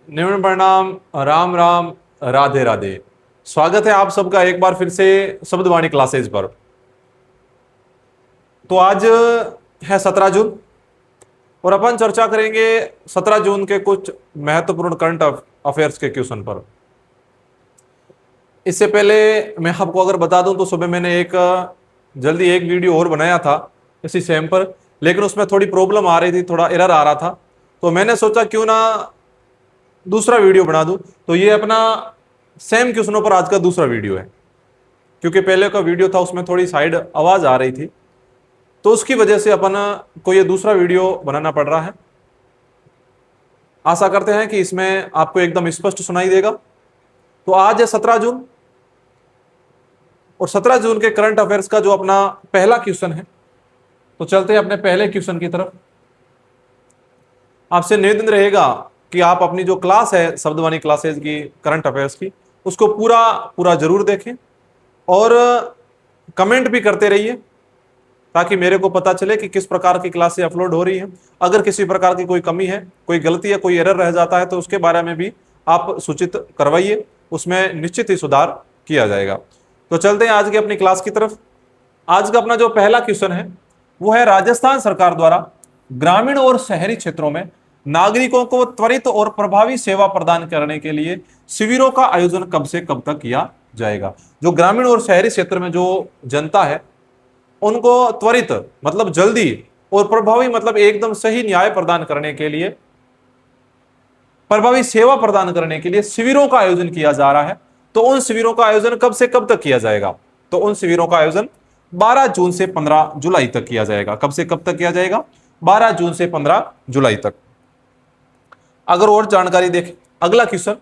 निम्न प्रणाम। राम राम। राधे राधे। स्वागत है आप सबका एक बार फिर से शब्दवाणी क्लासेज पर। तो आज है 17 जून और अपन चर्चा करेंगे 17 जून के कुछ महत्वपूर्ण करंट अफेयर्स के क्वेश्चन पर। इससे पहले मैं आपको अगर बता दूं तो सुबह मैंने जल्दी एक वीडियो और बनाया था इसी सेम पर, लेकिन उसमें थोड़ी प्रॉब्लम आ रही थी, थोड़ा एरर आ रहा था। तो मैंने सोचा क्यों ना दूसरा वीडियो बना दूं। तो ये अपना सेम क्वेश्चनों पर आज का दूसरा वीडियो है, क्योंकि पहले का वीडियो था उसमें थोड़ी साइड आवाज आ रही थी, तो उसकी वजह से अपन को ये दूसरा वीडियो बनाना पड़ रहा है। आशा करते हैं कि इसमें आपको एकदम स्पष्ट सुनाई देगा। तो आज है 17 जून और 17 जून के करंट अफेयर्स का जो अपना पहला क्वेश्चन है, तो चलते हैं अपने पहले क्वेश्चन की तरफ। आपसे निवेदन रहेगा कि आप अपनी जो क्लास है शब्दवाणी क्लासेज की करंट अफेयर्स की, उसको पूरा पूरा जरूर देखें और कमेंट भी करते रहिए, ताकि मेरे को पता चले कि किस प्रकार की क्लासें अपलोड हो रही हैं। अगर किसी प्रकार की कोई कमी है, कोई गलती है, कोई एरर रह जाता है, तो उसके बारे में भी आप सूचित करवाइए, उसमें निश्चित ही सुधार किया जाएगा। तो चलते हैं आज की अपनी क्लास की तरफ। आज का अपना जो पहला क्वेश्चन है वो है, राजस्थान सरकार द्वारा ग्रामीण और शहरी क्षेत्रों में नागरिकों को त्वरित और प्रभावी सेवा प्रदान करने के लिए शिविरों का आयोजन कब से कब तक किया जाएगा। जो ग्रामीण और शहरी क्षेत्र में जो जनता है उनको त्वरित मतलब जल्दी और प्रभावी मतलब एकदम सही न्याय प्रदान करने के लिए, प्रभावी सेवा प्रदान करने के लिए शिविरों का आयोजन किया जा रहा है। तो उन शिविरों का आयोजन कब से कब तक किया जाएगा? तो उन शिविरों का आयोजन 12 जून से 15 जुलाई तक किया जाएगा। कब से कब तक किया जाएगा? 12 जून से 15 जुलाई तक। अगर और जानकारी देखें, अगला क्वेश्चन,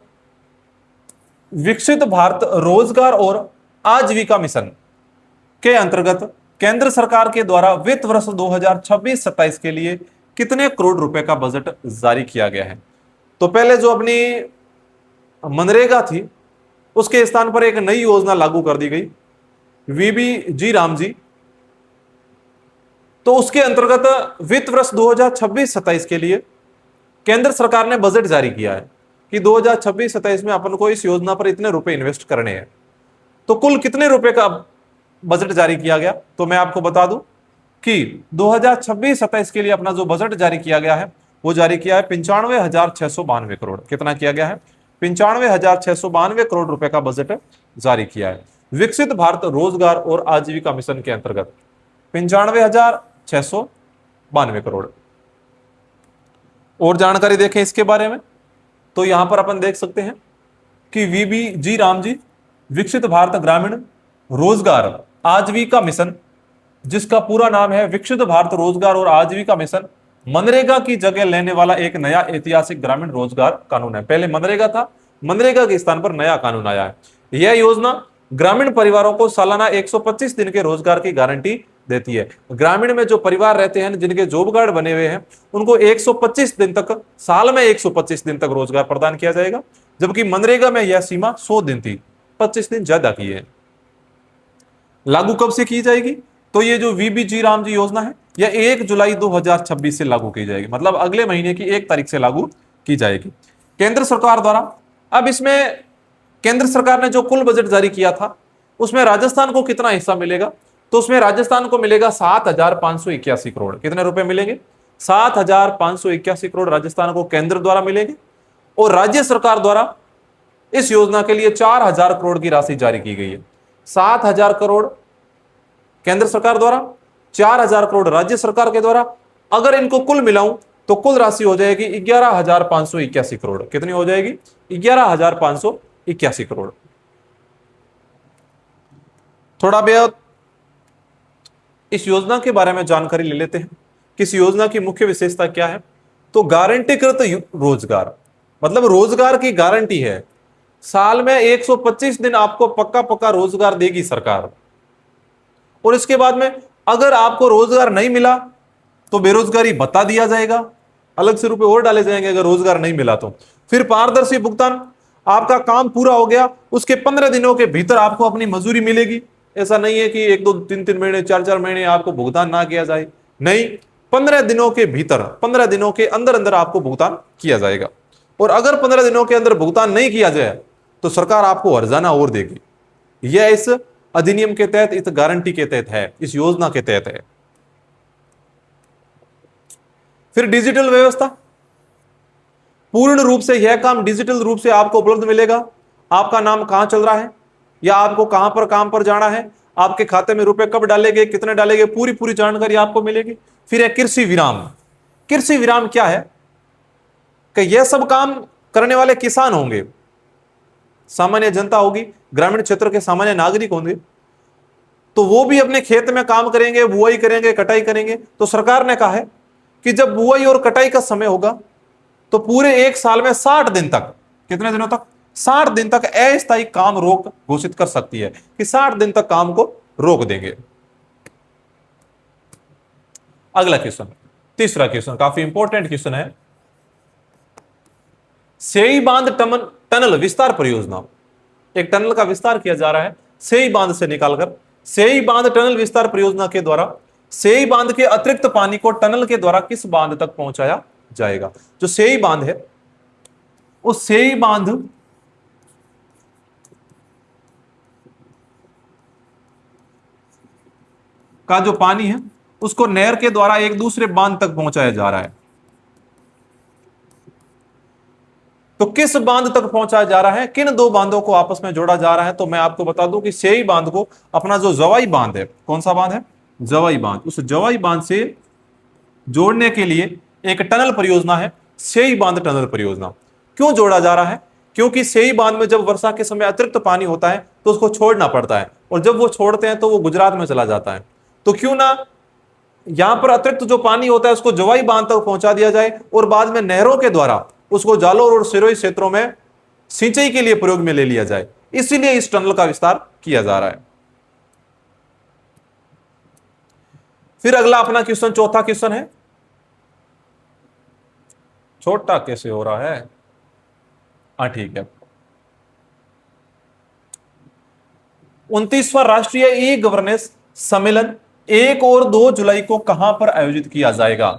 विकसित भारत रोजगार और आजीविका मिशन के अंतर्गत केंद्र सरकार के द्वारा वित्त वर्ष 2026-27 के लिए कितने करोड़ रुपए का बजट जारी किया गया है? तो पहले जो अपनी मनरेगा थी उसके स्थान पर एक नई योजना लागू कर दी गई, वीबी रामजी। तो उसके अंतर्गत वित्त वर्ष 2026-27 के लिए केंद्र सरकार ने बजट जारी किया है कि 2026-27 में अपन को इस योजना पर इतने रुपए इन्वेस्ट करने हैं। तो कुल कितने रुपए का बजट जारी किया गया? तो मैं आपको बता दूं कि 2026-27 के लिए अपना जो बजट जारी किया गया है वो जारी किया है 95,692 करोड़। कितना किया गया है? 95,692 करोड़ रुपए का बजट जारी किया है विकसित भारत रोजगार और आजीविका मिशन के अंतर्गत। 95,692 करोड़। और जानकारी देखें इसके बारे में, तो यहां पर अपन देख सकते हैं कि वीबी रामजी विकसित भारत ग्रामीण रोजगार आजीविका मिशन, जिसका पूरा नाम है विकसित भारत रोजगार और आजीविका मिशन, मनरेगा की जगह लेने वाला एक नया ऐतिहासिक ग्रामीण रोजगार कानून है। पहले मनरेगा था, मनरेगा के स्थान पर नया कानून आया है। यह योजना ग्रामीण परिवारों को सालाना 125 दिन के रोजगार की गारंटी देती है। ग्रामीण में जो परिवार रहते हैं जिनके जॉब कार्ड बने हुए हैं उनको 125 दिन तक, साल में 125 दिन तक रोजगार प्रदान किया जाएगा, जबकि मनरेगा में यह सीमा 100 दिन थी, 25 दिन ज्यादा की है। लागू कब से की जाएगी? तो ये जो वीबी रामजी योजना है यह 1 जुलाई 2026 से लागू की जाएगी, मतलब अगले महीने की 1 तारीख से लागू की जाएगी केंद्र सरकार द्वारा। अब इसमें केंद्र सरकार ने जो कुल बजट जारी किया था उसमें राजस्थान को कितना हिस्सा मिलेगा? तो उसमें राजस्थान को मिलेगा 7,581 करोड़। कितने रुपए मिलेंगे? 7,581 करोड़ राजस्थान को केंद्र द्वारा मिलेंगे। और राज्य सरकार द्वारा इस योजना के लिए 4,000 करोड़ की राशि जारी की गई है। 7,000 करोड़ केंद्र सरकार द्वारा, 4,000 करोड़ राज्य सरकार के द्वारा। अगर इनको कुल मिलाऊं तो कुल राशि हो जाएगी 11,581 करोड़। कितनी हो जाएगी? 11,581 करोड़। थोड़ा बेहद इस योजना के बारे में जानकारी ले लेते हैं कि इस योजना की मुख्य विशेषता क्या है। तो गारंटीकृत रोजगार, मतलब रोजगार की गारंटी है। साल में 125 दिन आपको पक्का पक्का रोजगार देगी सरकार। और इसके बाद में अगर आपको रोजगार नहीं मिला तो बेरोजगारी बता दिया जाएगा, अलग से रुपए और डाले जाएंगे अगर रोजगार नहीं मिला तो। फिर पारदर्शी भुगतान, आपका काम पूरा हो गया उसके 15 दिनों के भीतर आपको अपनी मजदूरी मिलेगी। ऐसा नहीं है कि 1-2, 3-3 महीने, 4-4 महीने आपको भुगतान ना किया जाए, नहीं, 15 दिनों के भीतर, 15 दिनों के अंदर अंदर आपको भुगतान किया जाएगा। और अगर 15 दिनों के अंदर भुगतान नहीं किया जाए तो सरकार आपको हर्जाना और देगी। यह इस अधिनियम के तहत, इस गारंटी के तहत है, इस योजना के तहत है। फिर डिजिटल व्यवस्था, पूर्ण रूप से यह काम डिजिटल रूप से आपको उपलब्ध मिलेगा। आपका नाम कहां चल रहा है या आपको कहां पर काम पर जाना है, आपके खाते में रुपए कब डालेंगे, कितने डालेंगे, पूरी पूरी जानकारी आपको मिलेगी। फिर है कृषि विराम। कृषि विराम क्या है कि यह सब काम करने वाले किसान होंगे, सामान्य जनता होगी, ग्रामीण क्षेत्र के सामान्य नागरिक होंगे, तो वो भी अपने खेत में काम करेंगे, बुआई करेंगे, कटाई करेंगे। तो सरकार ने कहा है कि जब बुआई और कटाई का समय होगा तो पूरे एक साल में 60 दिन तक, कितने दिनों तक, 60 दिन तक अस्थायी काम रोक घोषित कर सकती है कि 60 दिन तक काम को रोक देंगे। अगला क्वेश्चन, तीसरा क्वेश्चन काफी इंपॉर्टेंट क्वेश्चन है। सेई बांध टनल विस्तार परियोजना, एक टनल का विस्तार किया जा रहा है सेई बांध से निकालकर। सेई बांध टनल विस्तार परियोजना के द्वारा सेई बांध के अतिरिक्त पानी को टनल के द्वारा किस बांध तक पहुंचाया जाएगा? जो सेई बांध है, उस सेई बांध का जो पानी है उसको नहर के द्वारा एक दूसरे बांध तक पहुंचाया जा रहा है। तो किस बांध तक पहुंचाया जा रहा है, किन दो बांधों को आपस में जोड़ा जा रहा है? तो मैं आपको बता दूं कि सेई बांध को अपना जो जवाई बांध है, कौन सा बांध है? जवाई बांध। उस जवाई बांध से जोड़ने के लिए एक टनल परियोजना है, सेई बांध टनल परियोजना। क्यों जोड़ा जा रहा है? क्योंकि सेई बांध में जब वर्षा के समय अतिरिक्त पानी होता है तो उसको छोड़ना पड़ता है, और जब वो छोड़ते हैं तो वो गुजरात में चला जाता है। तो क्यों ना यहां पर अतिरिक्त जो पानी होता है उसको जवाई बांध तक पहुंचा दिया जाए और बाद में नहरों के द्वारा उसको जालोर और सिरोही क्षेत्रों में सिंचाई के लिए प्रयोग में ले लिया जाए। इसीलिए इस टनल का विस्तार किया जा रहा है। फिर अगला अपना क्वेश्चन, चौथा क्वेश्चन है, छोटा कैसे हो रहा है? हाँ ठीक है। 29वां राष्ट्रीय ई गवर्नेंस सम्मेलन 1 और 2 जुलाई को कहां पर आयोजित किया जाएगा?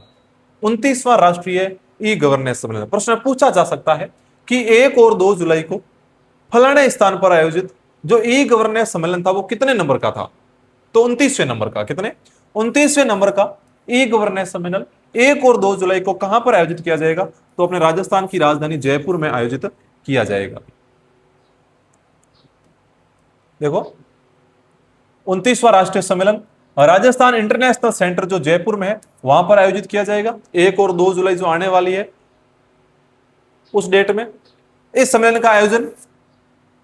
29वां राष्ट्रीय ई गवर्नेंस सम्मेलन, प्रश्न पूछा जा सकता है कि 1 और 2 जुलाई को फलाने स्थान पर आयोजित जो ई गवर्नेंस सम्मेलन था वो कितने नंबर का था? तो 29वें नंबर का। कितने? 29वें नंबर का ई गवर्नेंस सम्मेलन 1 और 2 जुलाई को कहां पर आयोजित किया जाएगा? तो अपने राजस्थान की राजधानी जयपुर में आयोजित किया जाएगा। देखो, 29वां राष्ट्रीय सम्मेलन राजस्थान इंटरनेशनल सेंटर जो जयपुर में है वहां पर आयोजित किया जाएगा 1 और 2 जुलाई जो आने वाली है उस डेट में। इस सम्मेलन का आयोजन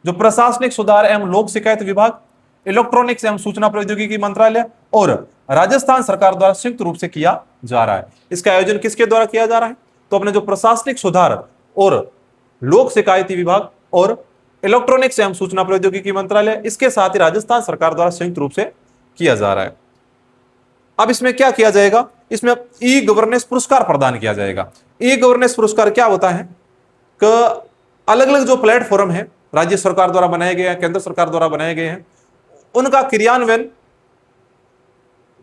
जो प्रशासनिक सुधार एवं लोक शिकायत विभाग, इलेक्ट्रॉनिक्स एवं सूचना प्रौद्योगिकी मंत्रालय और राजस्थान सरकार द्वारा संयुक्त रूप से किया जा रहा है। इसका आयोजन किसके द्वारा किया जा रहा है? तो अपने जो प्रशासनिक सुधार और लोक शिकायती विभाग और इलेक्ट्रॉनिक्स एवं सूचना प्रौद्योगिकी मंत्रालय, इसके साथ ही राजस्थान सरकार द्वारा संयुक्त रूप से किया जा रहा है। अब इसमें क्या किया जाएगा? इसमें ई गवर्नेंस पुरस्कार प्रदान किया जाएगा। ई गवर्नेंस पुरस्कार क्या होता है कि अलग अलग जो प्लेटफॉर्म है राज्य सरकार द्वारा बनाए गए हैं, केंद्र सरकार द्वारा बनाए गए हैं, उनका क्रियान्वयन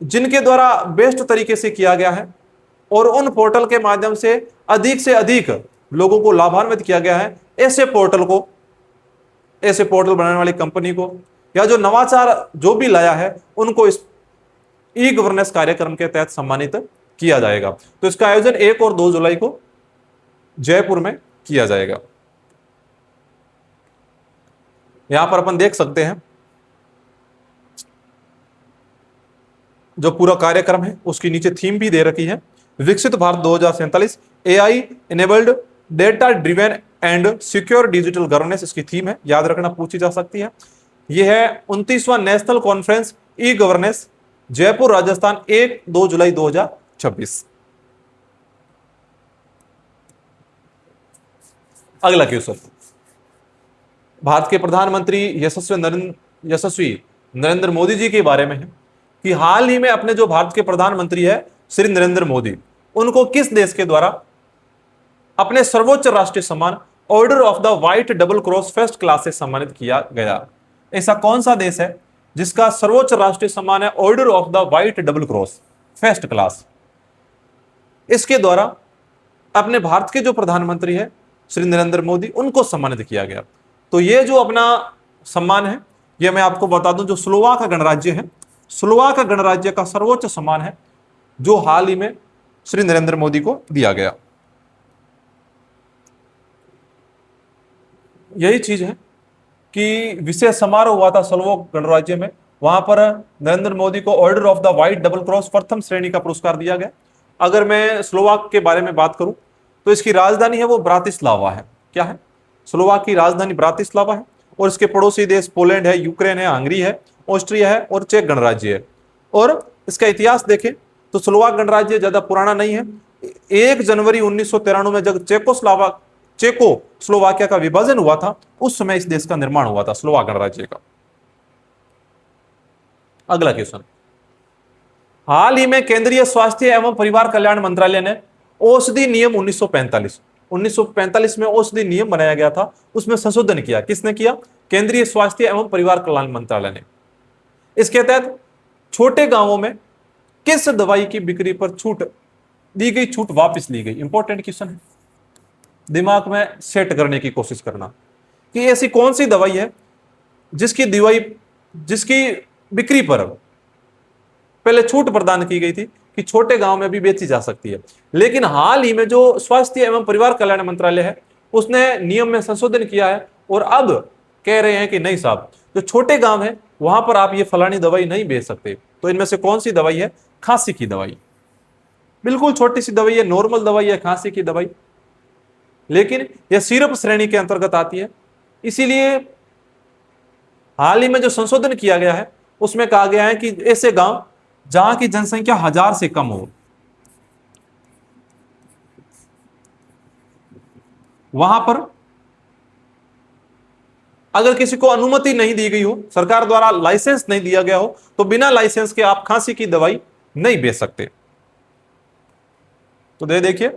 जिनके द्वारा बेस्ट तरीके से किया गया है और उन पोर्टल के माध्यम से अधिक लोगों को लाभान्वित किया गया है, ऐसे पोर्टल बनाने वाली कंपनी को या जो नवाचार जो भी लाया है उनको इस ई गवर्नेंस कार्यक्रम के तहत सम्मानित किया जाएगा। तो इसका आयोजन 1 और 2 जुलाई को जयपुर में किया जाएगा। यहां पर अपन देख सकते हैं जो पूरा कार्यक्रम है उसकी नीचे थीम भी दे रखी है, Viksit Bharat 2047 AI enabled data driven and secure digital governance इसकी थीम है। याद रखना, पूछी जा सकती है। यह है 29वां national conference E governance Jaipur Rajasthan 1-2 जुलाई 2026। अगला क्वेश्चन भारत के प्रधानमंत्री यशस्वी नरेंद्र मोदी जी के बारे में है कि हाल ही में अपने जो भारत के प्रधानमंत्री है श्री नरेंद्र मोदी, उनको किस देश के द्वारा अपने सर्वोच्च राष्ट्रीय सम्मान order of the white double cross first class से सम्मानित किया गया? ऐसा कौन सा देश है जिसका सर्वोच्च राष्ट्रीय सम्मान है order of the white double cross first class? इसके द्वारा अपने भारत के जो प्रधानमंत्री है श्री नरेंद्र मोदी, उनको सम्मानित किया गया। तो ये जो अपना सम्मान है, ये मैं आपको बता दूं, जो स्लोवाक गणराज्य है, स्लोवाक गणराज्य का सर्वोच्च सम्मान है, जो हाल ही में श्री नरेंद्र मोदी को दिया गया। यही चीज है कि विशेष समारोह हुआ था स्लोवाक गणराज्य में, वहां पर नरेंद्र मोदी को order of the white double cross प्रथम श्रेणी का पुरस्कार दिया गया। अगर मैं स्लोवाक के बारे में बात करूं तो इसकी राजधानी है वो ब्रातिस्लावा है। क्या है? स्लोवाक की राजधानी ब्रातिस्लावा है, और इसके पड़ोसी देश पोलैंड है, यूक्रेन है, हंगरी है, ऑस्ट्रिया है और चेक गणराज्य है। और इसका इतिहास देखें तो स्लोवाक गणराज्य ज्यादा पुराना नहीं है। 1 जनवरी 1993 में जब चेकोस्लोवाकिया का विभाजन हुआ था, उस समय इस देश का निर्माण हुआ था, स्लोवाक गणराज्य का। अगला क्वेश्चन, हाल ही में केंद्रीय स्वास्थ्य एवं परिवार कल्याण मंत्रालय ने औषधि नियम 1945 में औषधि नियम बनाया गया था, उसमें संशोधन किया। किसने किया? केंद्रीय स्वास्थ्य एवं परिवार कल्याण मंत्रालय ने। इसके तहत छोटे गांवों में किस दवाई की बिक्री पर छूट दी गई, छूट वापस ली गई? इंपॉर्टेंट क्वेश्चन है, दिमाग में सेट करने की कोशिश करना कि ऐसी कौन सी दवाई है जिसकी बिक्री पर पहले छूट प्रदान की गई थी कि छोटे गांव में भी बेची जा सकती है, लेकिन हाल ही में जो स्वास्थ्य एवं परिवार कल्याण मंत्रालय है उसने नियम में संशोधन किया है, और अब कह रहे हैं कि नहीं साहब, जो छोटे गांव है वहां पर आप ये फलानी दवाई नहीं बेच सकते। तो इनमें से कौन सी दवाई है? खांसी की दवाई। बिल्कुल छोटी सी दवाई है, नॉर्मल दवाई है खांसी की दवाई, लेकिन यह सिरप श्रेणी के अंतर्गत आती है। इसीलिए हाल ही में जो संशोधन किया गया है उसमें कहा गया है कि ऐसे गांव जहां की जनसंख्या 1000 से कम हो, वहां पर अगर किसी को अनुमति नहीं दी गई हो, सरकार द्वारा लाइसेंस नहीं दिया गया हो, तो बिना लाइसेंस के आप खांसी की दवाई नहीं बेच सकते। तो देखिए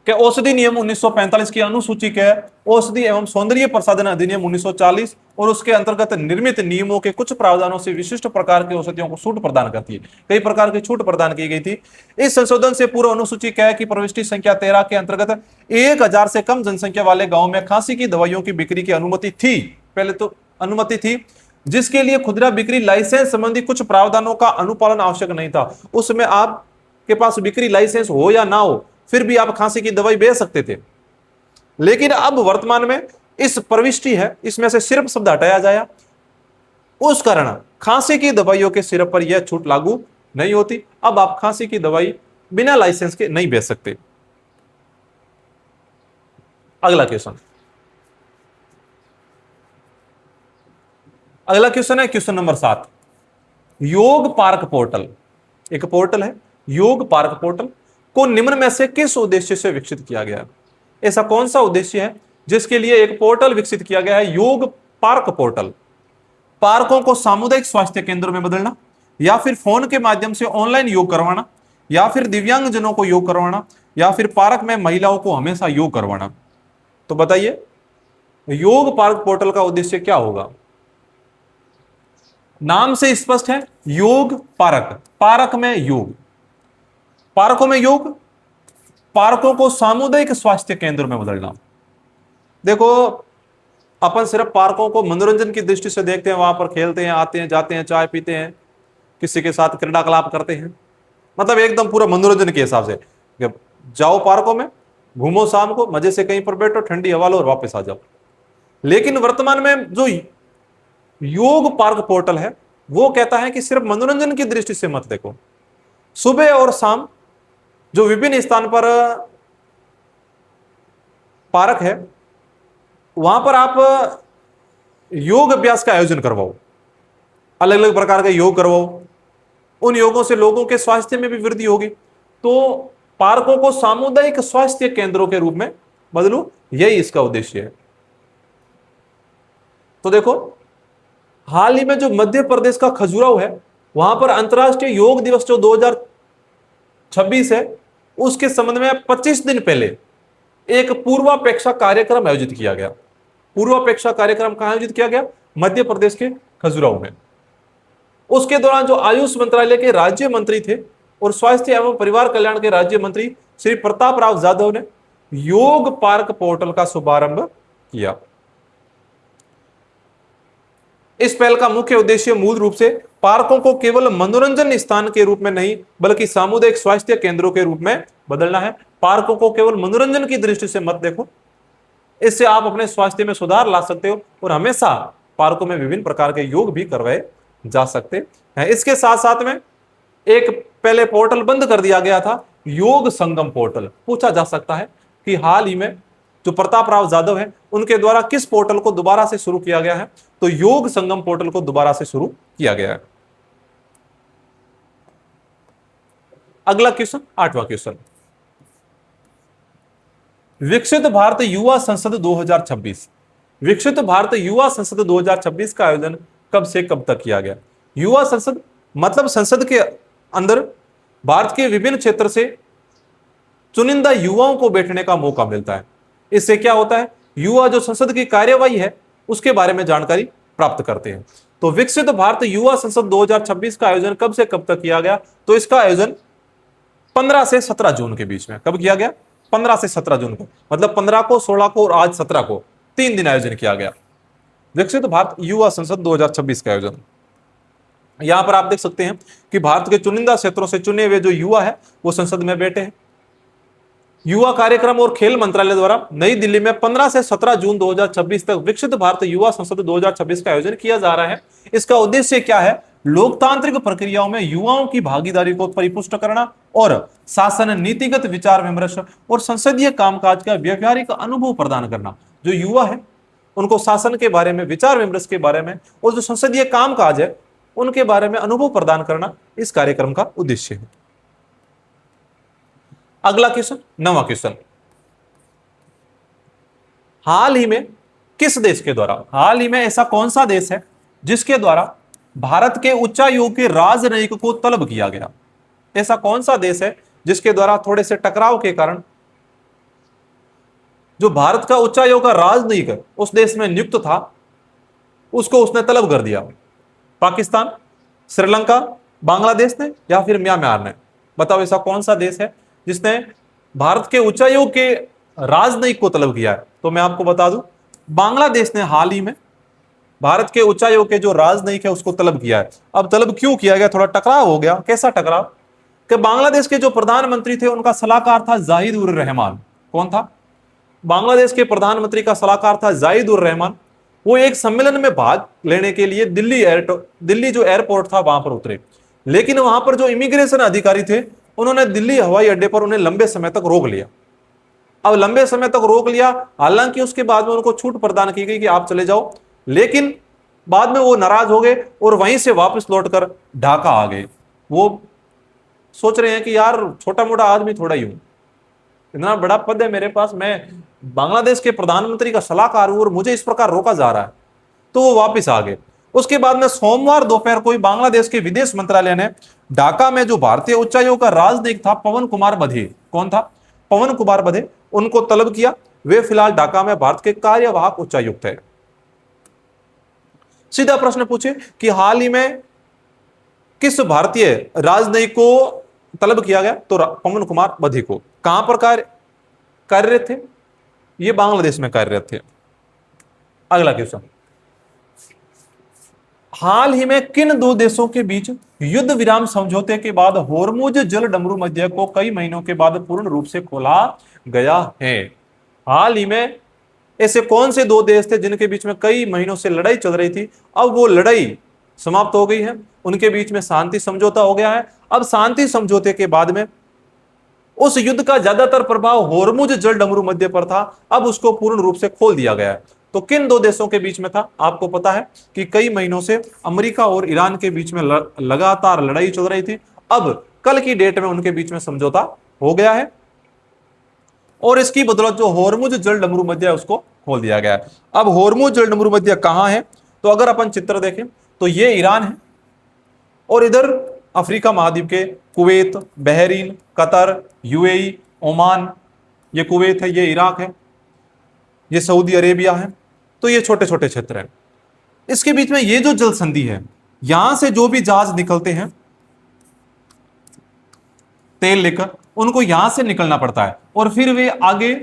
कि औषधि नियम 1945 की अनुसूची के औषधि एवं सौंदर्य प्रसाधन अधिनियम 1940 और उसके अंतर्गत निर्मित नियमों के कुछ प्रावधानों से विशिष्ट प्रकार की औषधियों को छूट प्रदान करती है। कई प्रकार की छूट प्रदान की गई थी। इस संशोधन से पूर्व अनुसूची क्या है कि प्रविष्टि संख्या 13 के अंतर्गत 1000 से कम जनसंख्या वाले गांव में खांसी की दवाइयों की बिक्री की अनुमति थी। पहले तो अनुमति थी, जिसके लिए खुदरा बिक्री लाइसेंस संबंधी कुछ प्रावधानों का अनुपालन आवश्यक नहीं था। उसमें आपके पास बिक्री लाइसेंस हो या ना हो, फिर भी आप खांसी की दवाई बेच सकते थे। लेकिन अब वर्तमान में इस प्रविष्टि है, इसमें से सिर्फ शब्द हटाया जाए, उस कारण खांसी की दवाइयों के सिरप पर यह छूट लागू नहीं होती। अब आप खांसी की दवाई बिना लाइसेंस के नहीं बेच सकते। अगला क्वेश्चन है क्वेश्चन नंबर 7। योग पार्क पोर्टल, एक पोर्टल है योग पार्क पोर्टल, को निम्न में से किस उद्देश्य से विकसित किया गया है? ऐसा कौन सा उद्देश्य है जिसके लिए एक पोर्टल विकसित किया गया है? योग पार्क पोर्टल। पार्कों को सामुदायिक स्वास्थ्य केंद्रों में बदलना, या फिर फोन के माध्यम से ऑनलाइन योग करवाना, या फिर दिव्यांगजनों को योग करवाना, या फिर पार्क में महिलाओं को हमेशा योग करवाना। तो बताइए योग पार्क पोर्टल का उद्देश्य क्या होगा? नाम से स्पष्ट है, योग पार्क, पार्क में योग, पार्कों में योग, पार्कों को सामुदायिक स्वास्थ्य केंद्र में बदलना। देखो अपन सिर्फ पार्कों को मनोरंजन की दृष्टि से देखते हैं, वहां पर खेलते हैं, आते हैं, जाते हैं, चाय पीते हैं, किसी के साथ क्रीड़ाकलाप करते हैं, मतलब एकदम पूरा मनोरंजन के हिसाब से। जाओ पार्कों में, घूमो, शाम को मजे से कहीं पर बैठो, ठंडी हवा लो और वापस आ जाओ। लेकिन वर्तमान में जो योग पार्क पोर्टल है वो कहता है कि सिर्फ मनोरंजन की दृष्टि से मत देखो। सुबह और शाम जो विभिन्न स्थान पर पार्क है वहां पर आप योग अभ्यास का आयोजन करवाओ, अलग अलग प्रकार के योग करवाओ। उन योगों से लोगों के स्वास्थ्य में भी वृद्धि होगी। तो पार्कों को सामुदायिक स्वास्थ्य केंद्रों के रूप में बदलो, यही इसका उद्देश्य है। तो देखो हाल ही में जो मध्य प्रदेश का खजुराहो है वहां पर अंतर्राष्ट्रीय योग दिवस जो 2026 है उसके संबंध में 25 दिन पहले एक पूर्वापेक्षा कार्यक्रम आयोजित किया गया। पूर्वापेक्षा कार्यक्रम कहां आयोजित किया गया? मध्य प्रदेश के खजुराहो में। उसके दौरान जो आयुष मंत्रालय के राज्य मंत्री थे और स्वास्थ्य एवं परिवार कल्याण के राज्य मंत्री श्री प्रताप राव जाधव ने योग पार्क पोर्टल का शुभारंभ किया। इस पहल का मुख्य उद्देश्य मूल रूप से पार्कों को केवल मनोरंजन स्थान के रूप में नहीं बल्कि सामुदायिक स्वास्थ्य केंद्रों के रूप में बदलना है। पार्कों को केवल मनोरंजन की दृष्टि से मत देखो, इससे आप अपने स्वास्थ्य में सुधार ला सकते हो और हमेशा पार्कों में विभिन्न प्रकार के योग भी करवाए जा सकते हैं। इसके साथ साथ में एक पहले पोर्टल बंद कर दिया गया था, योग संगम पोर्टल। पूछा जा सकता है कि हाल ही में जो प्रताप राव जाधव है उनके द्वारा किस पोर्टल को दोबारा से शुरू किया गया है, तो योग संगम पोर्टल को दोबारा से शुरू किया गया है। अगला क्वेश्चन, 8वां क्वेश्चन, विकसित भारत युवा संसद 2026। विकसित भारत युवा संसद 2026 का आयोजन कब से कब तक किया गया? युवा संसद मतलब संसद के अंदर भारत के विभिन्न क्षेत्र से चुनिंदा युवाओं को बैठने का मौका मिलता है। इससे क्या होता है, युवा जो संसद की कार्यवाही है उसके बारे में जानकारी प्राप्त करते हैं। तो विकसित भारत युवा संसद 2026 का आयोजन कब से कब तक किया गया? तो इसका आयोजन 15 से 17 जून के बीच में। कब किया गया? 15 से 17 जून को, मतलब 15 को, 16 को और आज 17 को, 3 दिन आयोजन किया गया विकसित भारत युवा संसद 2026 का आयोजन। यहां पर आप देख सकते हैं कि भारत के चुनिंदा क्षेत्रों से चुने हुए जो युवा है वो संसद में बैठे हैं। युवा कार्यक्रम और खेल मंत्रालय द्वारा नई दिल्ली में 15 से 17 जून 2026 तक विकसित भारत युवा संसद 2026 का आयोजन किया जा रहा है। इसका उद्देश्य क्या है? लोकतांत्रिक प्रक्रियाओं में युवाओं की भागीदारी को परिपुष्ट करना और शासन, नीतिगत विचार विमर्श और संसदीय कामकाज का व्यवहारिक अनुभव प्रदान करना। जो युवा है उनको शासन के बारे में, विचार विमर्श के बारे में और जो संसदीय कामकाज है उनके बारे में अनुभव प्रदान करना इस कार्यक्रम का उद्देश्य है। अगला क्वेश्चन, 9वां क्वेश्चन, हाल ही में किस देश के द्वारा, हाल ही में ऐसा कौन सा देश है जिसके द्वारा भारत के उच्चायोग के राजनयिक को तलब किया गया? ऐसा कौन सा देश है जिसके द्वारा थोड़े से टकराव के कारण जो भारत का उच्चायोग का राजनयिक उस देश में नियुक्त था उसको उसने तलब कर दिया? पाकिस्तान, श्रीलंका, बांग्लादेश ने या फिर म्यांमार ने? बताओ ऐसा कौन सा देश है जिसने भारत के उच्चायोग के राजनयिक को तलब किया है? तो मैं आपको बता दूं, बांग्लादेश ने हाल ही में भारत के उच्चायोग के जो राजनयिक है उसको तलब किया है। अब तलब क्यों किया गया? थोड़ा टकराव हो गया। कैसा टकराव? कि बांग्लादेश के जो प्रधानमंत्री थे उनका सलाहकार था जाहिद उर रहमान। कौन था? बांग्लादेश के प्रधानमंत्री का सलाहकार था जाहिद उर रहमान। वो एक सम्मेलन में भाग लेने के लिए दिल्ली जो एयरपोर्ट था वहां पर उतरे, लेकिन वहां पर जो इमिग्रेशन अधिकारी थे उन्होंने दिल्ली हवाई अड्डे पर उन्हें लंबे समय तक रोक लिया। अब लंबे समय तक रोक लिया, हालांकि उसके बाद में उनको छूट प्रदान की गई कि आप चले जाओ, लेकिन बाद में वो नाराज हो गए और वहीं से वापस लौटकर ढाका आ गए। वो सोच रहे हैं कि यार छोटा मोटा आदमी थोड़ा ही हूं, इतना बड़ा पद है मेरे पास, मैं बांग्लादेश के प्रधानमंत्री का सलाहकार हूं और मुझे इस प्रकार रोका जा रहा है। तो वो वापस आ गए। उसके बाद में सोमवार दोपहर को बांग्लादेश के विदेश मंत्रालय ने ढाका में जो भारतीय उच्चायोग का राजनयिक था पवन कुमार बधे, कौन था? पवन कुमार बधे, उनको तलब किया। वे फिलहाल ढाका में भारत के कार्यवाहक उच्चायुक्त है। सीधा प्रश्न पूछे कि हाल ही में किस भारतीय राजनयिक को तलब किया गया? तो पवन कुमार बधे को। कहां पर कार्यरत थे? ये बांग्लादेश में कार्यरत थे। अगला क्वेश्चन, हाल ही में किन दो देशों के बीच युद्ध विराम समझौते के बाद होर्मुज जल डमरू मध्य को कई महीनों के बाद पूर्ण रूप से खोला गया है? हाल ही में ऐसे कौन से दो देश थे जिनके बीच में कई महीनों से लड़ाई चल रही थी? अब वो लड़ाई समाप्त हो गई है, उनके बीच में शांति समझौता हो गया है। अब शांति समझौते के बाद में उस युद्ध का ज्यादातर प्रभाव होर्मुज जल डमरू मध्य पर था, अब उसको पूर्ण रूप से खोल दिया गया है। तो किन दो देशों के बीच में था? आपको पता है कि कई महीनों से अमेरिका और ईरान के बीच में लगातार लड़ाई चल रही थी। अब कल की डेट में उनके बीच में समझौता हो गया है और इसकी बदौलत जो होर्मुज जल डमरू मध्य है उसको खोल दिया गया है। अब होर्मुज जल डमरू मध्य कहां है? तो अगर अपन चित्र देखें तो ये ईरान है और इधर अफ्रीका महाद्वीप के Kuwait, Bahrain, Qatar, UAE, Oman, ये कुवैत है, ये इराक है, ये सऊदी अरेबिया है। तो ये छोटे छोटे क्षेत्र हैं। इसके बीच में ये जो जल संधि है, यहां से जो भी जहाज निकलते हैं तेल लेकर, उनको यहां से निकलना पड़ता है और फिर वे आगे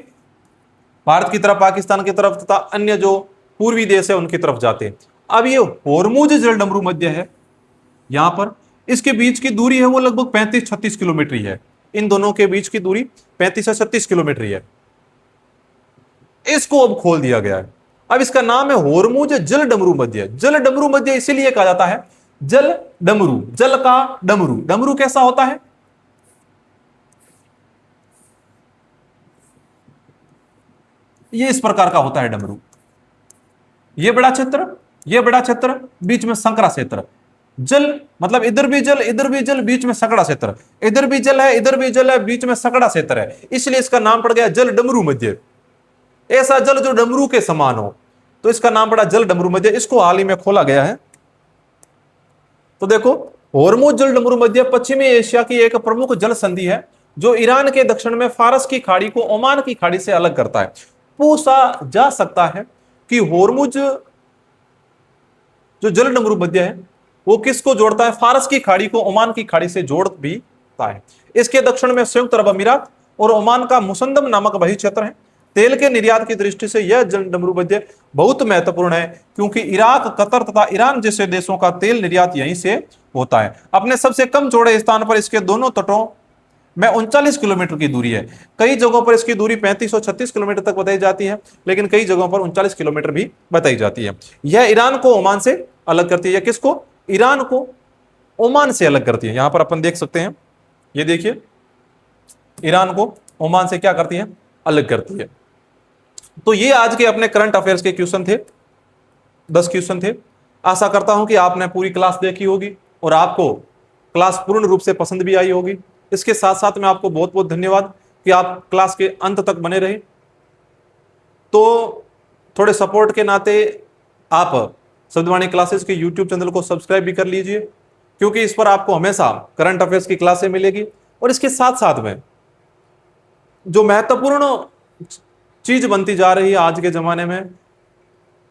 भारत की तरफ, पाकिस्तान की तरफ तथा अन्य जो पूर्वी देश है उनकी तरफ जाते हैं। अब ये होर्मुज जलडमरू मध्य है, यहां पर इसके बीच की दूरी है वो लगभग 35-36 किलोमीटर ही है। इन दोनों के बीच की दूरी 35 से 36 किलोमीटर ही है। इसको अब खोल दिया गया है। अब इसका नाम है होर्मुज जल डमरू मध्य। जल डमरू मध्य इसीलिए कहा जाता है जल डमरू, जल का डमरू। डमरू कैसा होता है? ये इस प्रकार का होता है डमरू। ये बड़ा क्षेत्र, ये बड़ा क्षेत्र, बीच में संकरा क्षेत्र। जल मतलब इधर भी जल, इधर भी जल, बीच में सकड़ा क्षेत्र। इधर भी जल है, इधर भी जल है, बीच में सकड़ा क्षेत्र है, इसलिए इसका नाम पड़ गया जल डमरू मध्य। ऐसा जल जो डमरू के समान हो, तो इसका नाम पड़ा जल डमरू मध्य। इसको हाल ही में खोला गया है। तो देखो, होर्मुज जल डमरू मध्य पश्चिमी एशिया की एक प्रमुख जल संधि है जो ईरान के दक्षिण में फारस की खाड़ी को ओमान की खाड़ी से अलग करता है। पूछा जा सकता है कि होर्मुज जो जल डमरू मध्य है वो किसको जोड़ता है? फारस की खाड़ी को ओमान की खाड़ी से जोड़ भी है। इसके दक्षिण में संयुक्त अरब अमीरात और ओमान का मुसंदम नामक वही क्षेत्र है। तेल के निर्यात की दृष्टि से यह जल डमरू मध्य बहुत महत्वपूर्ण है, क्योंकि इराक, कतर तथा ईरान जैसे देशों का तेल निर्यात यहीं से होता है। अपने सबसे कम चौड़े स्थान पर इसके दोनों तटों में 39 किलोमीटर की दूरी है। कई जगहों पर इसकी दूरी 35 और 36 किलोमीटर तक बताई जाती है, लेकिन कई जगहों पर 39 किलोमीटर भी बताई जाती है। यह ईरान को ओमान से अलग करती है। किसको? ईरान को ओमान से अलग करती है। यहां पर अपन देख सकते हैं, ये देखिए, ईरान को ओमान से क्या करती है? अलग करती है। तो ये आज के अपने करंट अफेयर्स के क्वेश्चन थे, 10 क्वेश्चन थे। आशा करता हूं कि आपने पूरी क्लास देखी होगी और आपको क्लास पूर्ण रूप से पसंद भी आई होगी। इसके साथ साथ में आपको बहुत बहुत धन्यवाद कि आप क्लास के अंत तक बने रहे। तो थोड़े सपोर्ट के नाते आप शब्दवाणी क्लासेस के यूट्यूब चैनल को सब्सक्राइब भी कर लीजिए, क्योंकि इस पर आपको हमेशा करंट अफेयर्स की क्लासें मिलेगी। और इसके साथ साथ में जो महत्वपूर्ण चीज बनती जा रही है आज के जमाने में,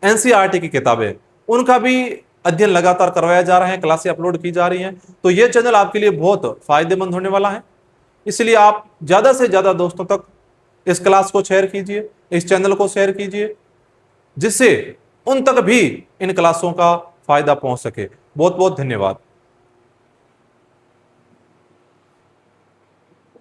एनसीईआरटी की किताबें, उनका भी अध्ययन लगातार करवाया जा रहा है, क्लासें अपलोड की जा रही हैं। तो यह चैनल आपके लिए बहुत फायदेमंद होने वाला है, इसलिए आप ज्यादा से ज्यादा दोस्तों तक इस क्लास को शेयर कीजिए, इस चैनल को शेयर कीजिए, जिससे उन तक भी इन क्लासों का फायदा पहुंच सके। बहुत बहुत धन्यवाद।